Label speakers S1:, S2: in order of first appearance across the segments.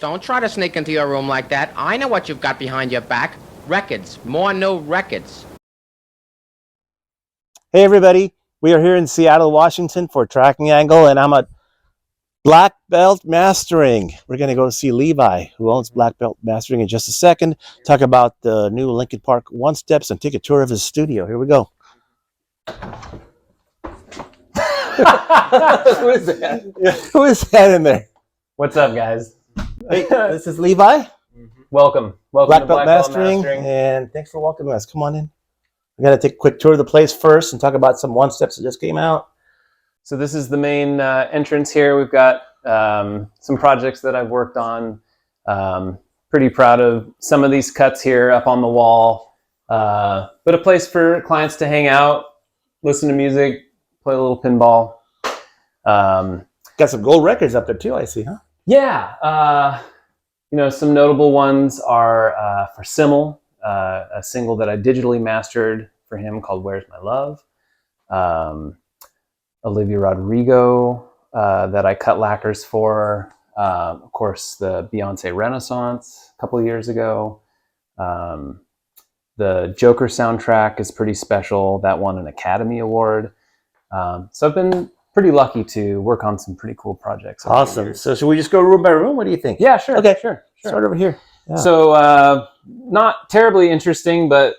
S1: Don't try to sneak into your room like that. I know what you've got behind your back. Records. More new records.
S2: Hey everybody, we are here in Seattle, Washington for Tracking Angle, and I'm at Black Belt Mastering. We're going to go see Levi, who owns Black Belt Mastering, in just a second. Talk about the new Linkin Park One Steps and take a tour of his studio. Here we go.
S3: Who is that?
S2: Yeah, who is that in there?
S3: What's up, guys?
S2: Hey, this is Levi.
S3: Welcome to
S2: Black Belt Mastering, and thanks for welcoming us. Come on in. We're going to take a quick tour of the place first and talk about some One Steps that just came out.
S3: So this is the main entrance here. We've got some projects that I've worked on. Pretty proud of some of these cuts here up on the wall. But a place for clients to hang out, listen to music, play a little pinball.
S2: Got some gold records up there too, I see, huh?
S3: Yeah. Some notable ones are for Simmel, a single that I digitally mastered for him called Where's My Love. Olivia Rodriguez that I cut lacquers for. Of course, the Beyonce Renaissance a couple of years ago. The Joker soundtrack is pretty special. That won an Academy Award. So I've been pretty lucky to work on some pretty cool projects.
S2: Awesome. So should we just go room by room? What do you think?
S3: Yeah, sure.
S2: Okay,
S3: sure.
S2: Start over here. Yeah.
S3: So not terribly interesting, but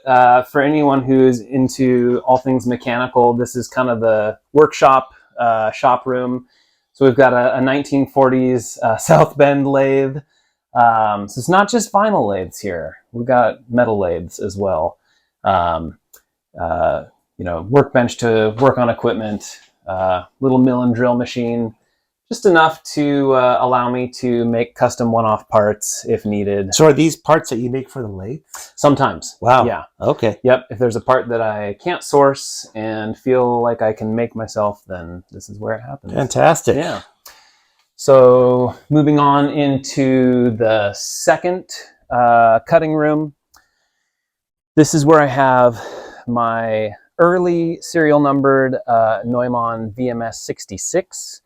S3: for anyone who's into all things mechanical, this is kind of the workshop shop room. So we've got a 1940s South Bend lathe. So it's not just vinyl lathes here. We've got metal lathes as well. Workbench to work on equipment, little mill and drill machine. Just enough to allow me to make custom one-off parts if needed.
S2: So are these parts that you make for the lathe?
S3: Sometimes.
S2: Wow.
S3: Yeah.
S2: Okay.
S3: Yep. If there's a part that I can't source and feel like I can make myself, then this is where it happens.
S2: Fantastic.
S3: Yeah. So moving on into the second cutting room. This is where I have my early serial numbered Neumann VMS 66.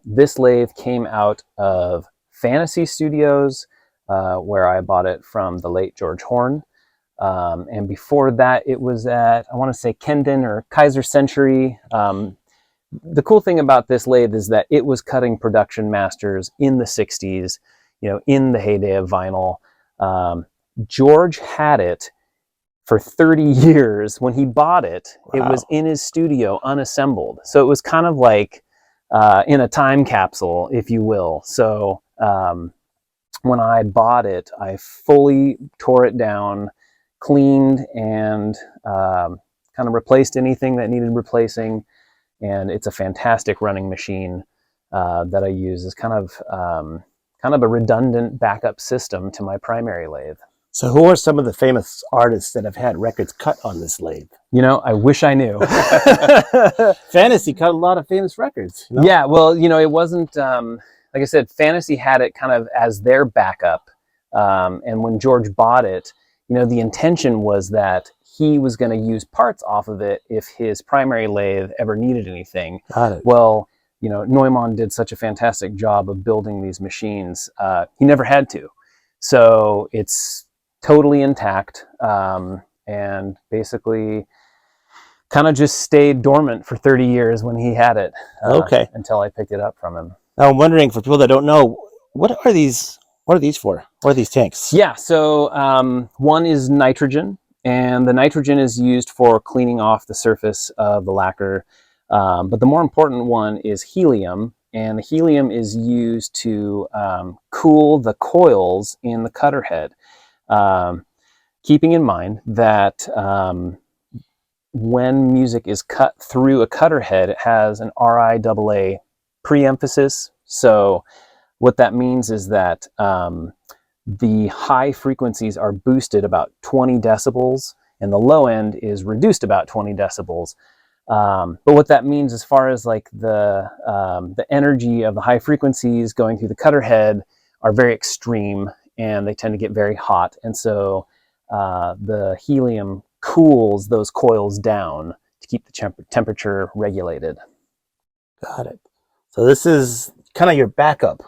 S3: This lathe came out of Fantasy Studios, where I bought it from the late George Horn. And before that, it was at, I want to say, Kendon or Kaiser Century. The cool thing about this lathe is that it was cutting production masters in the 60s, in the heyday of vinyl. George had it for 30 years. When he bought it, Wow. It was in his studio unassembled. So it was kind of like in a time capsule, if you will. So when I bought it, I fully tore it down, cleaned, and kind of replaced anything that needed replacing. And it's a fantastic running machine that I use as kind of a redundant backup system to my primary lathe.
S2: So who are some of the famous artists that have had records cut on this lathe?
S3: I wish I knew.
S2: Fantasy cut a lot of famous records.
S3: Yeah, well, it wasn't, like I said, Fantasy had it kind of as their backup. And when George bought it, the intention was that he was going to use parts off of it if his primary lathe ever needed anything.
S2: Got it.
S3: Well, Neumann did such a fantastic job of building these machines. He never had to. So it's totally intact, and basically kind of just stayed dormant for 30 years when he had it.
S2: Okay.
S3: Until I picked it up from him.
S2: Now I'm wondering, for people that don't know, what are these for? What are these tanks?
S3: Yeah, so one is nitrogen, and the nitrogen is used for cleaning off the surface of the lacquer. But the more important one is helium, and the helium is used to cool the coils in the cutter head. Keeping in mind that when music is cut through a cutter head, it has an RIAA pre-emphasis. So what that means is that the high frequencies are boosted about 20 decibels and the low end is reduced about 20 decibels. But what that means as far as like the energy of the high frequencies going through the cutter head are very extreme, and they tend to get very hot. And so the helium cools those coils down to keep the temperature regulated.
S2: Got it. So this is kind of your backup.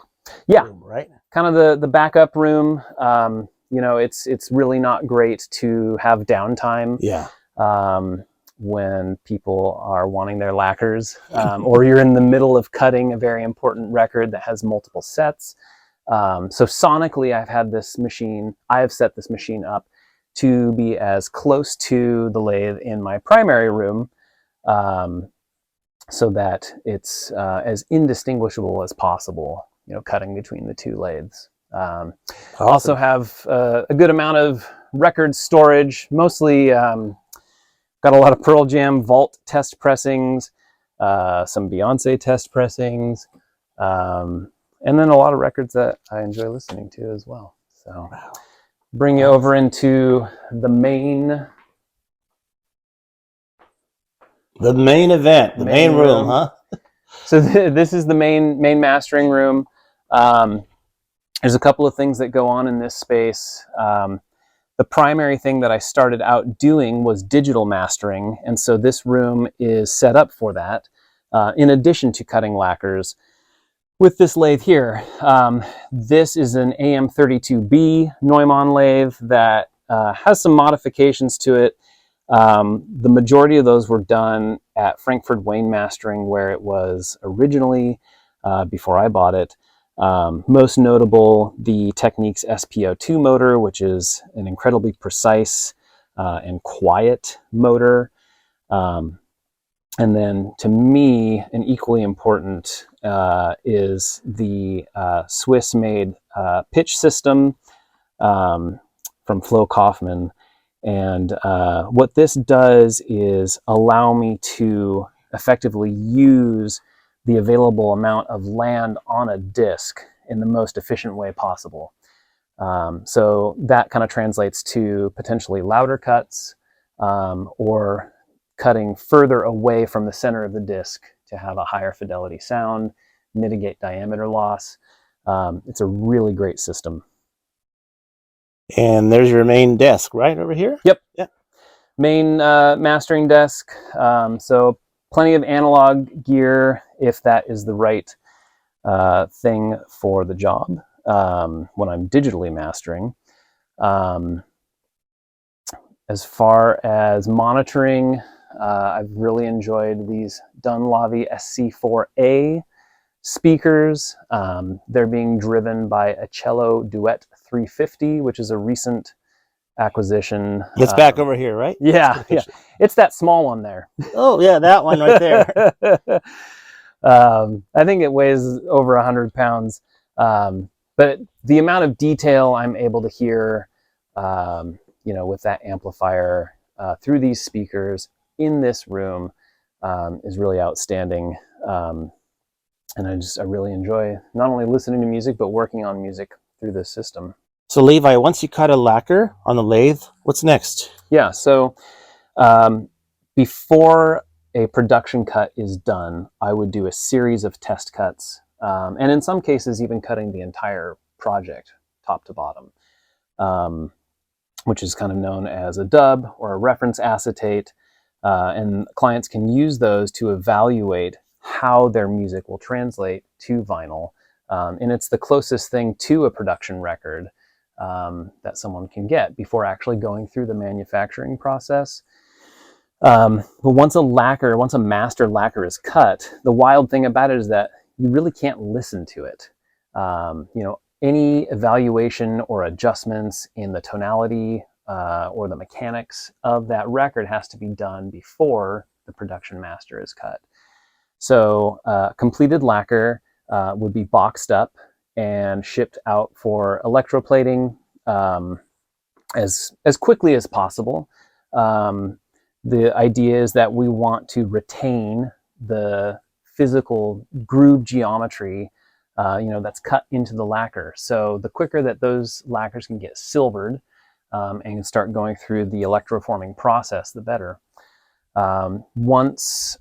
S3: Yeah.
S2: Room, right?
S3: kind of the backup room. You know, it's really not great to have downtime.
S2: Yeah.
S3: When people are wanting their lacquers, or you're in the middle of cutting a very important record that has multiple sets. So sonically, I have set this machine up to be as close to the lathe in my primary room, so that it's as indistinguishable as possible, you know, cutting between the two lathes.
S2: Awesome.
S3: Also have a good amount of record storage, mostly got a lot of Pearl Jam vault test pressings, some Beyonce test pressings, and then a lot of records that I enjoy listening to as well. So bring you over into the main
S2: event, the main room, huh?
S3: So this is the main mastering room. There's a couple of things that go on in this space. The primary thing that I started out doing was digital mastering, and so this room is set up for that, in addition to cutting lacquers. With this lathe here, this is an AM32B Neumann lathe that has some modifications to it. The majority of those were done at Frankfurt Wayne Mastering, where it was originally, before I bought it. Most notable, the Techniques SPO2 motor, which is an incredibly precise and quiet motor. And then, to me, an equally important is the Swiss-made pitch system from Flo Kaufman. And what this does is allow me to effectively use the available amount of land on a disc in the most efficient way possible. So that kind of translates to potentially louder cuts, or cutting further away from the center of the disc to have a higher fidelity sound, mitigate diameter loss. It's a really great system.
S2: And there's your main desk right over here?
S3: Yep.
S2: Yeah.
S3: Main mastering desk. So plenty of analog gear if that is the right thing for the job when I'm digitally mastering. As far as monitoring, I've really enjoyed these Dunlavy SC4A speakers. They're being driven by a Cello Duet 350, which is a recent acquisition.
S2: It's back over here, right?
S3: Yeah, yeah. It's that small one there.
S2: Oh, yeah, that one right there.
S3: I think it weighs over 100 pounds. But the amount of detail I'm able to hear, you know, with that amplifier through these speakers in this room is really outstanding. And I really enjoy not only listening to music, but working on music through this system.
S2: So Levi, once you cut a lacquer on the lathe, what's next?
S3: Yeah, so before a production cut is done, I would do a series of test cuts, and in some cases even cutting the entire project top to bottom, which is kind of known as a dub or a reference acetate, and clients can use those to evaluate how their music will translate to vinyl, and it's the closest thing to a production record that someone can get before actually going through the manufacturing process. But once a master lacquer is cut, the wild thing about it is that you really can't listen to it. You know, any evaluation or adjustments in the tonality or the mechanics of that record has to be done before the production master is cut. So completed lacquer would be boxed up and shipped out for electroplating as quickly as possible. The idea is that we want to retain the physical groove geometry, you know, that's cut into the lacquer. So the quicker that those lacquers can get silvered and start going through the electroforming process, the better. Once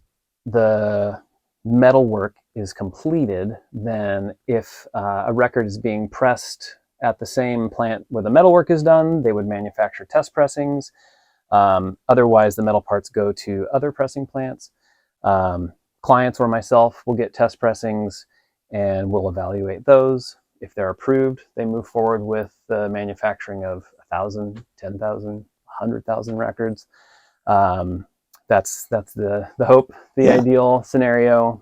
S3: the metal work is completed, then if a record is being pressed at the same plant where the metal work is done, they would manufacture test pressings. Otherwise, the metal parts go to other pressing plants. Clients or myself will get test pressings and we'll evaluate those. if they're approved, they move forward with the manufacturing of 1,000, 10,000, 100,000 records. That's the hope, the ideal scenario.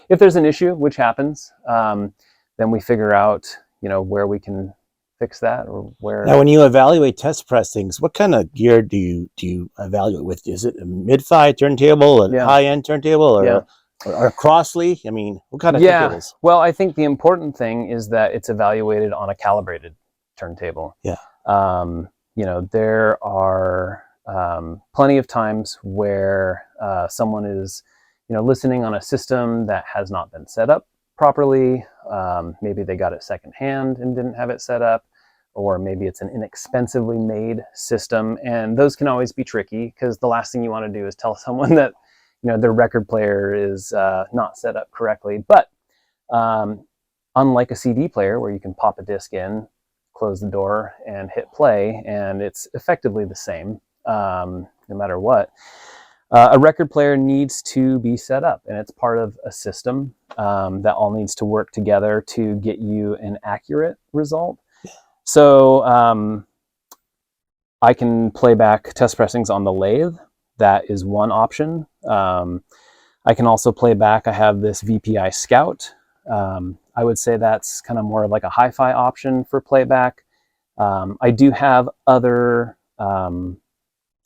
S3: If there's an issue, which happens, then we figure out, where we can fix that, or where.
S2: Now, when you evaluate test pressings, what kind of gear do you evaluate with? Is it a mid-fi turntable, a high-end turntable, or a Crossley? I mean, what kind of turntables?
S3: Well, I think the important thing is that it's evaluated on a calibrated turntable.
S2: Yeah.
S3: There are plenty of times where someone is, listening on a system that has not been set up properly. Maybe they got it secondhand and didn't have it set up, or maybe it's an inexpensively made system. And those can always be tricky, because the last thing you want to do is tell someone that, their record player is not set up correctly. But unlike a CD player where you can pop a disc in, close the door, and hit play, and it's effectively the same, no matter what. A record player needs to be set up, and it's part of a system that all needs to work together to get you an accurate result. So I can play back test pressings on the lathe. That is one option. I can also play back. I have this VPI Scout. I would say that's kind of more of like a hi-fi option for playback. I do have other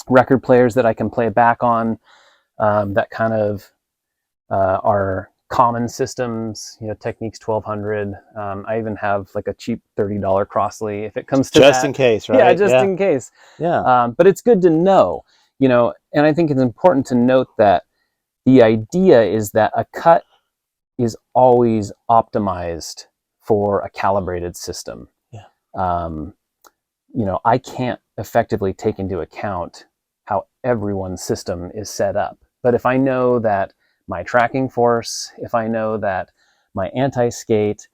S3: record players that I can play back on that kind of are common systems, Technics 1200. I even have like a cheap $30 Crossley if it comes to
S2: just in case, right?
S3: Yeah, just in case.
S2: Yeah.
S3: But it's good to know, and I think it's important to note that the idea is that a cut is always optimized for a calibrated system.
S2: Yeah.
S3: I can't effectively take into account how everyone's system is set up. But if I know that my tracking force, if I know that my anti-skate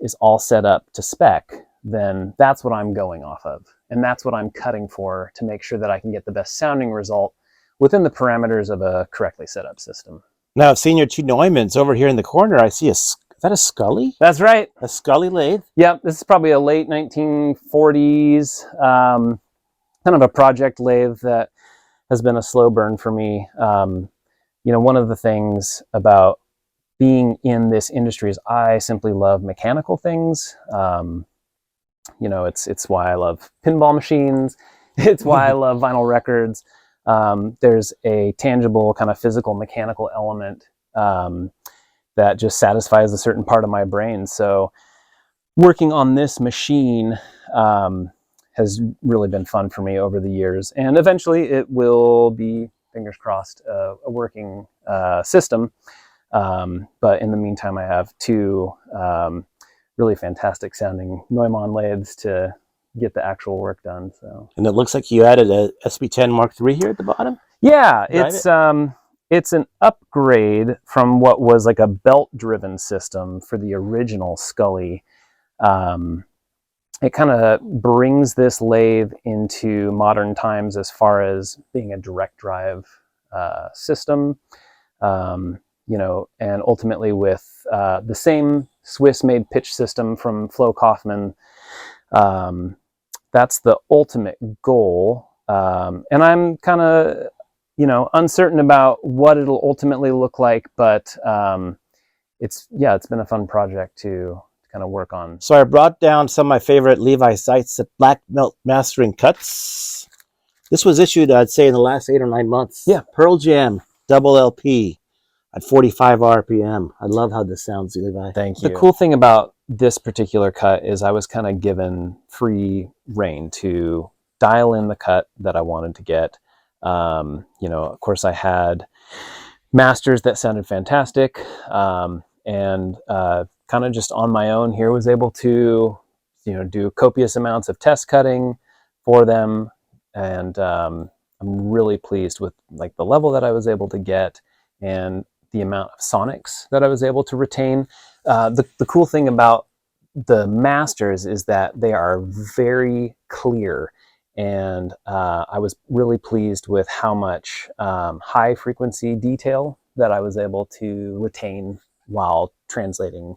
S3: is all set up to spec, then that's what I'm going off of. And that's what I'm cutting for to make sure that I can get the best sounding result within the parameters of a correctly set up system.
S2: Now, I've seen your two Neumanns over here in the corner. I see is that a Scully?
S3: That's right.
S2: A Scully lathe?
S3: Yep, this is probably a late 1940s, kind of a project lathe that has been a slow burn for me. One of the things about being in this industry is I simply love mechanical things. It's why I love pinball machines. It's why I love vinyl records. There's a tangible kind of physical mechanical element that just satisfies a certain part of my brain. So working on this machine has really been fun for me over the years. And eventually it will be, fingers crossed, a working system. But in the meantime, I have two really fantastic sounding Neumann lathes to get the actual work done. So.
S2: And it looks like you added a SB10 Mark III here at the bottom?
S3: Yeah, it's an upgrade from what was like a belt-driven system for the original Scully. It kind of brings this lathe into modern times as far as being a direct drive system, and ultimately with the same Swiss-made pitch system from Flo Kaufman. That's the ultimate goal. And I'm kind of, uncertain about what it'll ultimately look like, but it's been a fun project to kind of work on.
S2: So I brought down some of my favorite Levi Seitz black belt mastering cuts. This was issued, I'd say, in the last 8 or 9 months.
S3: Yeah.
S2: Pearl Jam double LP at 45 RPM. I love how this sounds, Levi.
S3: Thank you. The cool thing about this particular cut is I was kind of given free rein to dial in the cut that I wanted to get. Of course, I had masters that sounded fantastic, and kind of just on my own here was able to, do copious amounts of test cutting for them, and I'm really pleased with like the level that I was able to get and the amount of sonics that I was able to retain. The cool thing about the masters is that they are very clear. And I was really pleased with how much high frequency detail that I was able to retain while translating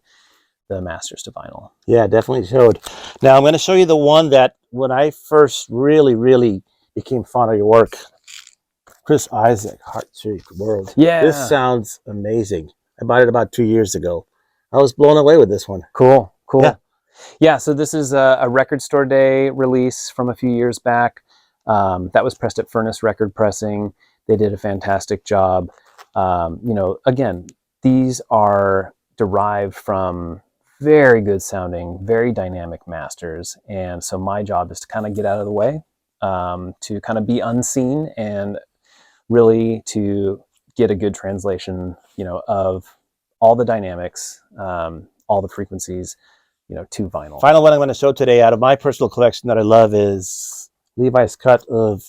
S3: the masters to vinyl.
S2: Yeah, definitely showed. Now I'm going to show you the one that when I first really became fond of your work, Chris Isaac, Heart-Shaped World.
S3: Yeah.
S2: This sounds amazing. I bought it about 2 years ago. I was blown away with this one.
S3: Cool.
S2: Yeah.
S3: Yeah, so this is a Record Store Day release from a few years back. That was pressed at Furnace Record Pressing. They did a fantastic job. Again, these are derived from very good sounding, very dynamic masters. And so my job is to kind of get out of the way, to kind of be unseen and really to get a good translation, of all the dynamics, all the frequencies, to vinyl.
S2: Final one I'm going to show today out of my personal collection that I love is Levi's cut of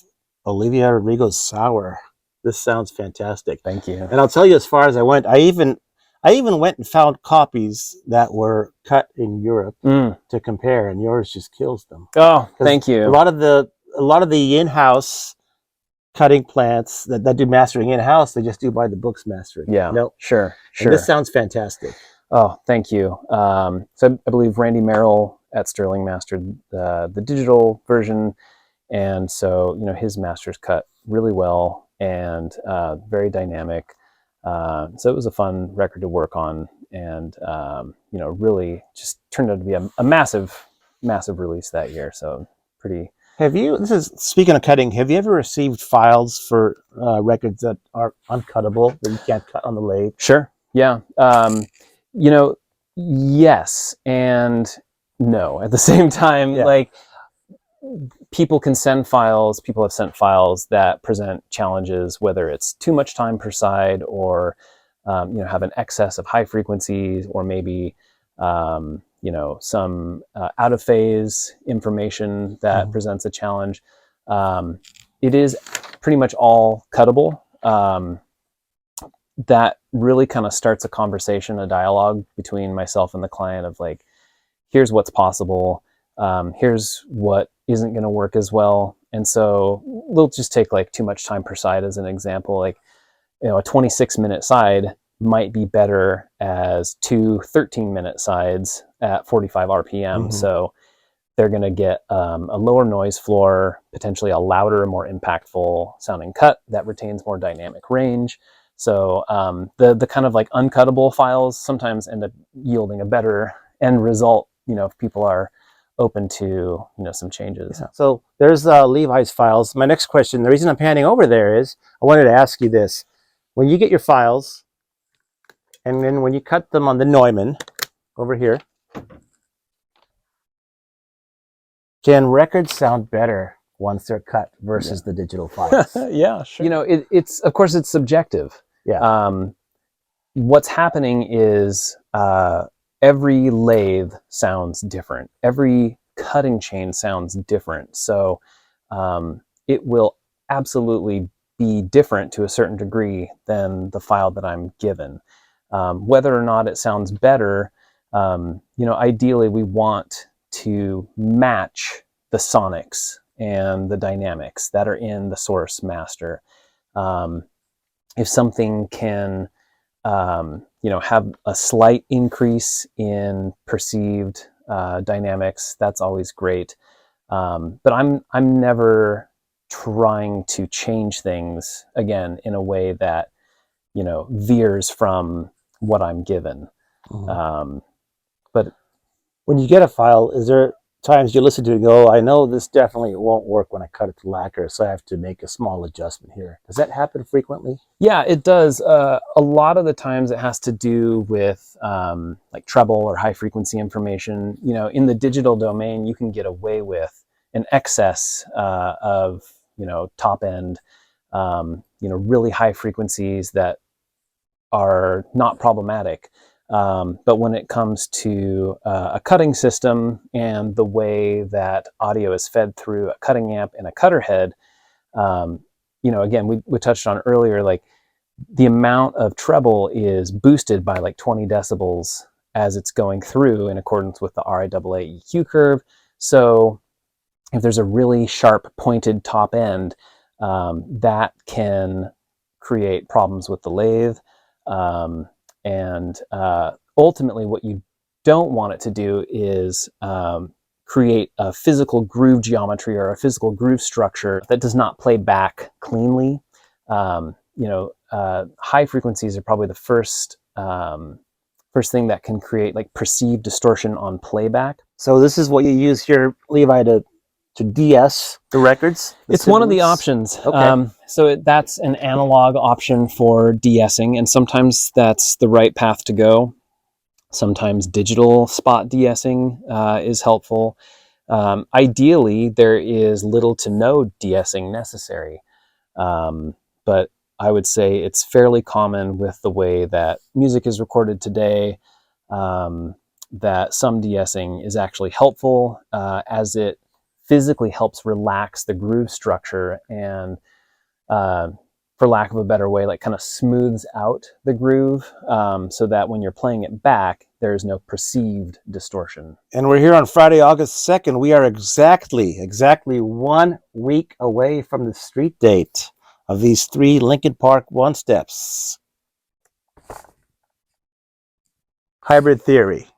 S2: Olivia Rodriguez Sour. This sounds fantastic.
S3: Thank you.
S2: And I'll tell you, as far as I went, I even went and found copies that were cut in Europe to compare, and yours just kills them.
S3: Oh, thank you.
S2: A lot of the in-house cutting plants that do mastering in-house, they just do by the books mastering.
S3: Yeah, sure.
S2: And this sounds fantastic.
S3: Oh, thank you. So I believe Randy Merrill at Sterling mastered the digital version, and so his masters cut really well and very dynamic. So it was a fun record to work on, and really just turned out to be a massive release that year. So pretty.
S2: Speaking of cutting, have you ever received files for records that are uncuttable, that you can't cut on the lathe?
S3: Sure. Yeah. Yes and no at the same time.
S2: Yeah.
S3: Like, people can send files. People have sent files that present challenges, whether it's too much time per side, or have an excess of high frequencies, or maybe some out of phase information that presents a challenge. It is pretty much all cuttable. That really kind of starts a conversation, a dialogue between myself and the client of like, here's what's possible. Here's what isn't going to work as well. And so we'll just take like too much time per side as an example. Like, a 26-minute side might be better as two 13-minute sides at 45 RPM. So they're going to get a lower noise floor, potentially a louder, more impactful sounding cut that retains more dynamic range. So the kind of like uncuttable files sometimes end up yielding a better end result, if people are open to, some changes.
S2: Yeah. So there's Levi's files. My next question, the reason I'm panning over there is, I wanted to ask you this. When you get your files, and then when you cut them on the Neumann, over here, can records sound better once they're cut versus the digital files?
S3: Yeah, sure. It's of course it's subjective.
S2: Yeah.
S3: What's happening is every lathe sounds different. Every cutting chain sounds different. So it will absolutely be different to a certain degree than the file that I'm given. Whether or not it sounds better, ideally we want to match the sonics and the dynamics that are in the source master. If something can, have a slight increase in perceived dynamics, that's always great. But I'm never trying to change things again in a way that veers from what I'm given. But
S2: when you get a file, is there times you listen to it and go, I know this definitely won't work when I cut it to lacquer, so I have to make a small adjustment here? Does that happen frequently?
S3: Yeah, it does. A lot of the times it has to do with like treble or high frequency information. In the digital domain, you can get away with an excess of top end, really high frequencies that are not problematic. But when it comes to a cutting system and the way that audio is fed through a cutting amp and a cutter head, again, we touched on earlier, like the amount of treble is boosted by like 20 decibels as it's going through in accordance with the RIAA EQ curve. So if there's a really sharp pointed top end, that can create problems with the lathe. And ultimately what you don't want it to do is create a physical groove geometry or a physical groove structure that does not play back cleanly. High frequencies are probably the first thing that can create like perceived distortion on playback.
S2: So this is what you use here, Levi, to de-ess the records?
S3: It's one of the options.
S2: Okay.
S3: That's an analog option for de-essing, and sometimes that's the right path to go. Sometimes digital spot de-essing is helpful. Ideally, there is little to no de-essing necessary, but I would say it's fairly common with the way that music is recorded today that some de-essing is actually helpful as it physically helps relax the groove structure and, for lack of a better way, like kind of smooths out the groove so that when you're playing it back, there's no perceived distortion.
S2: And we're here on Friday, August 2nd. We are exactly 1 week away from the street date of these 3 Linkin Park one-steps. Hybrid Theory.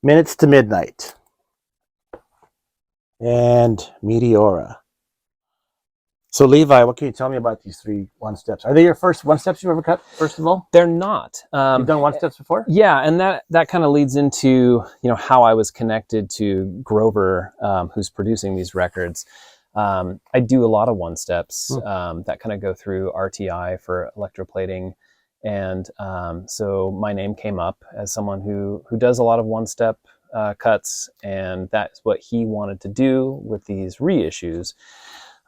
S2: Minutes to Midnight. And Meteora. So Levi, what can you tell me about these 3 one-steps? Are they your first one-steps you ever cut, first of all?
S3: They're not.
S2: You've done one-steps before?
S3: Yeah, and that kind of leads into how I was connected to Grover, who's producing these records. I do a lot of one-steps that kind of go through RTI for electroplating. And so my name came up as someone who does a lot of one-step cuts, and that's what he wanted to do with these reissues.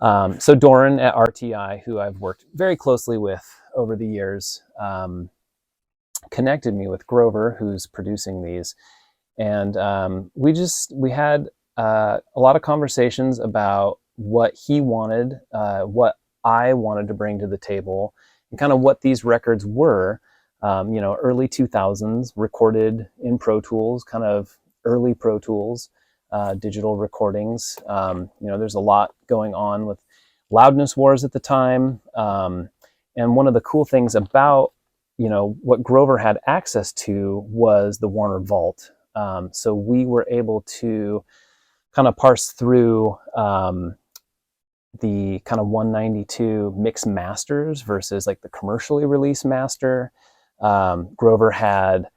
S3: So Doran at RTI, who I've worked very closely with over the years, connected me with Grover, who's producing these. And we had a lot of conversations about what he wanted, what I wanted to bring to the table, and kind of what these records were. Early 2000s, recorded in Pro Tools, kind of early Pro Tools, digital recordings. There's a lot going on with loudness wars at the time. And one of the cool things about, what Grover had access to was the Warner Vault. So we were able to kind of parse through the kind of 192 mixed masters versus like the commercially released master. Grover had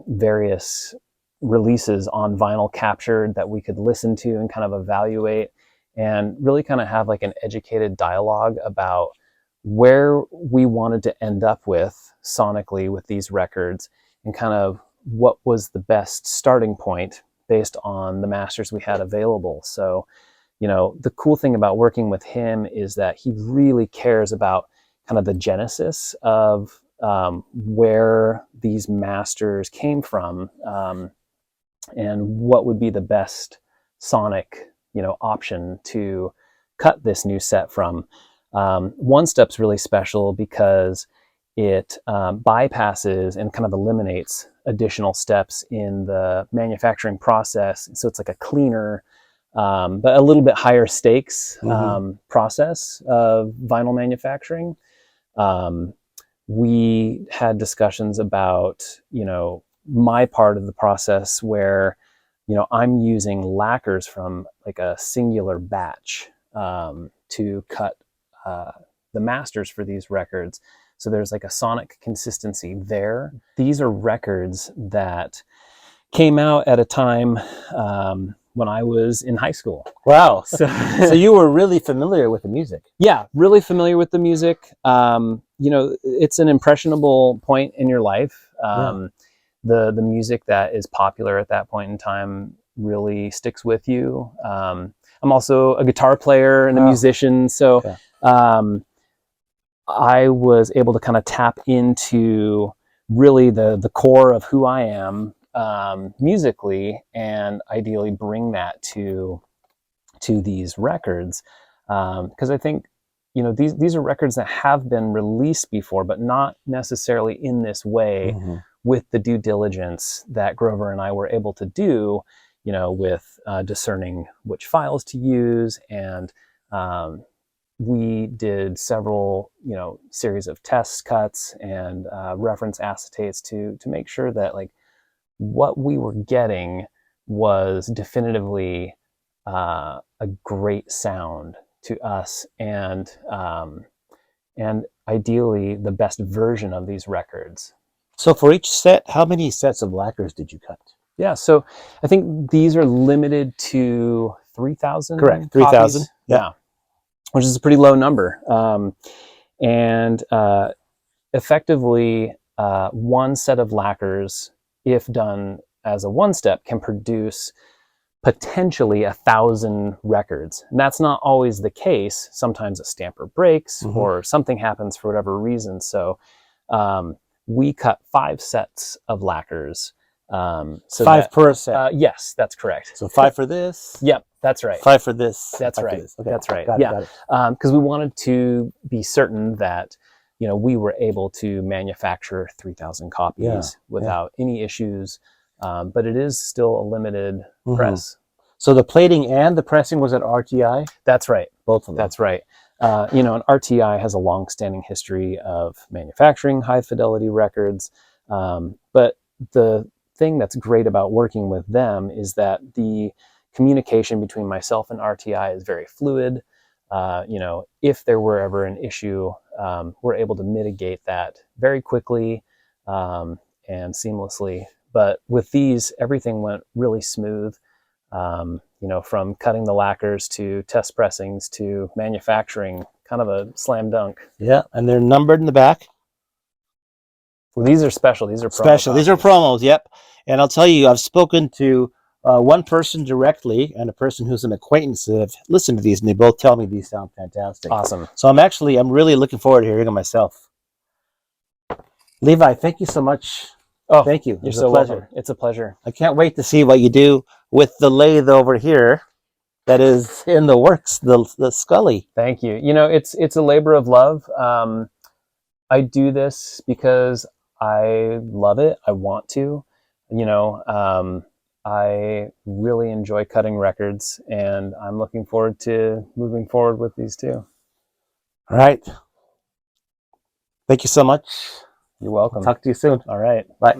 S3: various releases on vinyl captured that we could listen to and kind of evaluate and really kind of have like an educated dialogue about where we wanted to end up with sonically with these records and kind of what was the best starting point based on the masters we had available. So, the cool thing about working with him is that he really cares about kind of the genesis of where these masters came from and what would be the best sonic, option to cut this new set from. One step's really special because it bypasses and kind of eliminates additional steps in the manufacturing process. So it's like a cleaner, but a little bit higher stakes process of vinyl manufacturing. We had discussions about, my part of the process where, I'm using lacquers from like a singular batch to cut the masters for these records. So there's like a sonic consistency there. These are records that came out at a time when I was in high school.
S2: Wow. So you were really familiar with the music.
S3: Yeah, really familiar with the music. It's an impressionable point in your life. The music that is popular at that point in time really sticks with you. I'm also a guitar player and a musician. So I was able to kind of tap into really the core of who I am musically, and ideally bring that to these records. Because I think, these are records that have been released before, but not necessarily in this way with the due diligence that Grover and I were able to do, with discerning which files to use and we did several, series of test cuts and reference acetates to make sure that like what we were getting was definitively a great sound to us, and ideally the best version of these records.
S2: So for each set, how many sets of lacquers did you cut?
S3: Yeah, so I think these are limited to 3,000.
S2: Correct, 3,000.
S3: Yeah, which is a pretty low number. Effectively, one set of lacquers, if done as a one-step, can produce potentially 1,000 records. And that's not always the case. Sometimes a stamper breaks or something happens for whatever reason. So we cut 5 sets of lacquers. So
S2: 5 per set.
S3: Yes, that's correct.
S2: So 5 for this.
S3: Yep, that's right.
S2: 5 for this.
S3: That's
S2: 5 for
S3: right.
S2: this. Okay.
S3: That's right.
S2: Got it.
S3: Because we wanted to be certain that we were able to manufacture 3,000 copies without any issues. But it is still a limited press.
S2: So the plating and the pressing was at RTI?
S3: That's right.
S2: Both of them.
S3: That's right. And RTI has a long-standing history of manufacturing high-fidelity records. But the thing that's great about working with them is that the communication between myself and RTI is very fluid. If there were ever an issue, we're able to mitigate that very quickly and seamlessly. But with these, everything went really smooth. From cutting the lacquers to test pressings to manufacturing, kind of a slam dunk.
S2: Yeah, and they're numbered in the back.
S3: Well, these are special. These are
S2: special. These are promos. Yep. And I'll tell you, I've spoken to one person directly and a person who's an acquaintance that have listened to these, and they both tell me these sound fantastic.
S3: Awesome.
S2: So I'm really looking forward to hearing them myself. Levi, thank you so much.
S3: Oh,
S2: thank you.
S3: It's a pleasure. Welcome. It's a pleasure.
S2: I can't wait to see what you do with the lathe over here that is in the works, the Scully.
S3: Thank you. It's a labor of love. I do this because I love it. I want to. I really enjoy cutting records, and I'm looking forward to moving forward with these too.
S2: All right. Thank you so much.
S3: You're welcome.
S2: Talk to you soon.
S3: All right.
S2: Bye.